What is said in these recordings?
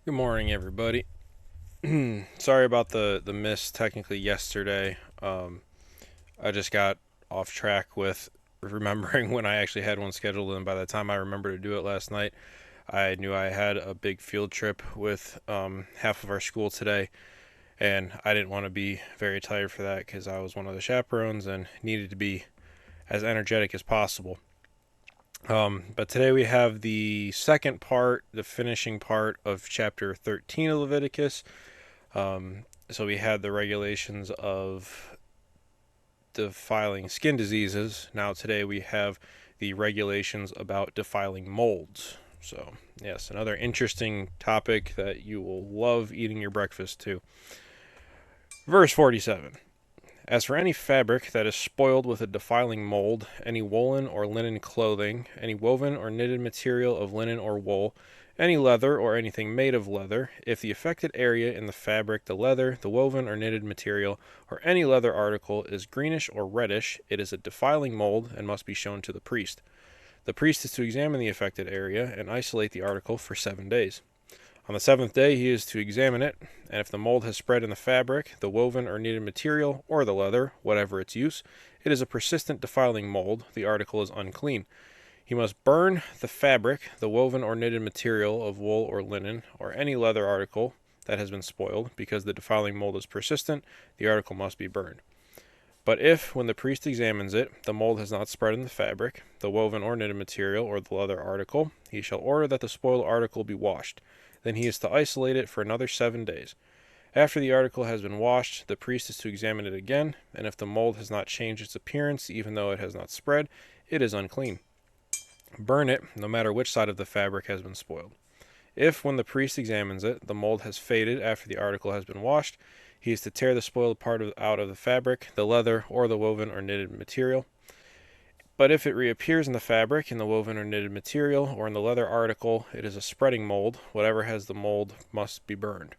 Good morning, everybody. Sorry about the miss technically yesterday. I just got off track with remembering when I actually had one scheduled, and by the time I remembered to do it last night, I knew I had a big field trip with half of our school today, and I didn't want to be very tired for that because I was one of the chaperones and needed to be as energetic as possible. But today we have the second part, the finishing part of chapter 13 of Leviticus. So we had the regulations of defiling skin diseases. Now today we have the regulations about defiling molds. So, yes, another interesting topic that you will love eating your breakfast to. Verse 47. As for any fabric that is spoiled with a defiling mold, any woolen or linen clothing, any woven or knitted material of linen or wool, any leather or anything made of leather, if the affected area in the fabric, the leather, the woven or knitted material, or any leather article is greenish or reddish, it is a defiling mold and must be shown to the priest. The priest is to examine the affected area and isolate the article for 7 days. On the seventh day he is to examine it, and if the mold has spread in the fabric, the woven or knitted material, or the leather, whatever its use, it is a persistent defiling mold, the article is unclean. He must burn the fabric, the woven or knitted material of wool or linen, or any leather article that has been spoiled, because the defiling mold is persistent, the article must be burned. But if, when the priest examines it, the mold has not spread in the fabric, the woven or knitted material, or the leather article, he shall order that the spoiled article be washed. Then he is to isolate it for another 7 days. After the article has been washed, the priest is to examine it again, and if the mold has not changed its appearance, even though it has not spread, it is unclean. Burn it, no matter which side of the fabric has been spoiled. If, when the priest examines it, the mold has faded after the article has been washed, he is to tear the spoiled part out of the fabric, the leather, or the woven or knitted material. But if it reappears in the fabric, in the woven or knitted material, or in the leather article, it is a spreading mold. Whatever has the mold must be burned.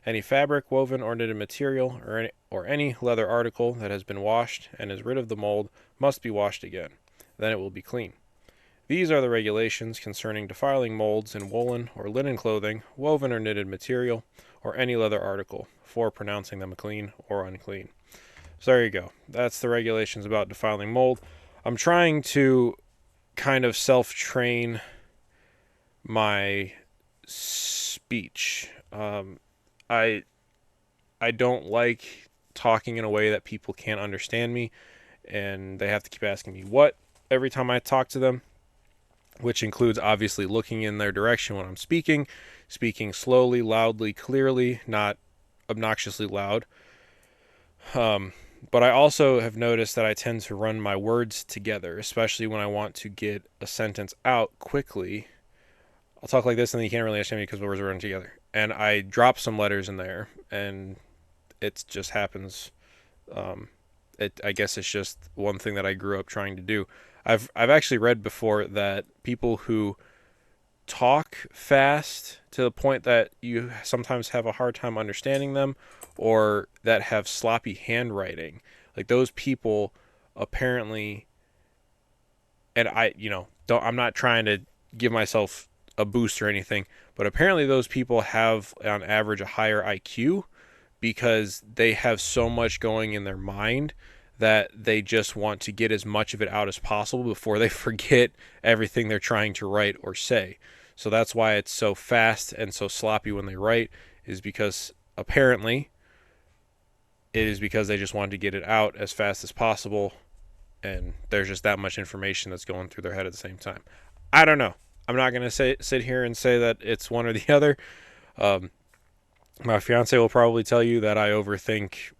Any fabric, woven, or knitted material, or any leather article that has been washed and is rid of the mold must be washed again. Then it will be clean. These are the regulations concerning defiling molds in woolen or linen clothing, woven or knitted material, or any leather article, for pronouncing them clean or unclean. So there you go. That's the regulations about defiling mold. I'm trying to kind of self train my speech. I I don't like talking in a way that people can't understand me, and they have to keep asking me what every time I talk to them, which includes obviously looking in their direction when I'm speaking slowly, loudly, clearly, not obnoxiously loud. But I also have noticed that I tend to run my words together, especially when I want to get a sentence out quickly. I'll talk like this, and then you can't really understand me because the words are running together. And I drop some letters in there, and it just happens. I guess it's just one thing that I grew up trying to do. I've actually read before that people who talk fast to the point that you sometimes have a hard time understanding them, or that have sloppy handwriting, like those people apparently, and don't, I'm not trying to give myself a boost or anything, but apparently those people have on average a higher IQ because they have so much going in their mind that they just want to get as much of it out as possible before they forget everything they're trying to write or say. So that's why it's so fast and so sloppy when they write, is because apparently it is because they just want to get it out as fast as possible, and there's just that much information that's going through their head at the same time. I don't know. I'm not going to sit here and say that it's one or the other. Um, my fiance will probably tell you that I overthink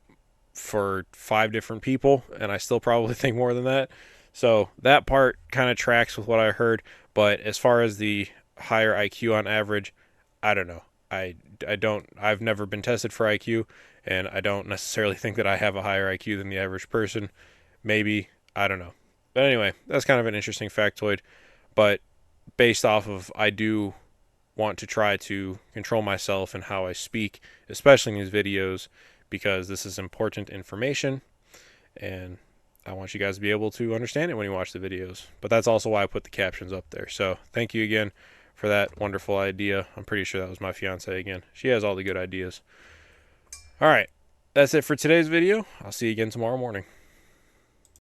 for 5 different people, and I still probably think more than that. So that part kind of tracks with what I heard. But as far as the higher IQ on average, I don't know. I don't. I've never been tested for IQ, and I don't necessarily think that I have a higher IQ than the average person. Maybe, I don't know. But anyway, that's kind of an interesting factoid. But based off of, I do want to try to control myself and how I speak, especially in these videos, because this is important information, and I want you guys to be able to understand it when you watch the videos. But that's also why I put the captions up there. So thank you again for that wonderful idea. I'm pretty sure that was my fiance again. She has all the good ideas. All right, that's it for today's video. I'll see you again tomorrow morning.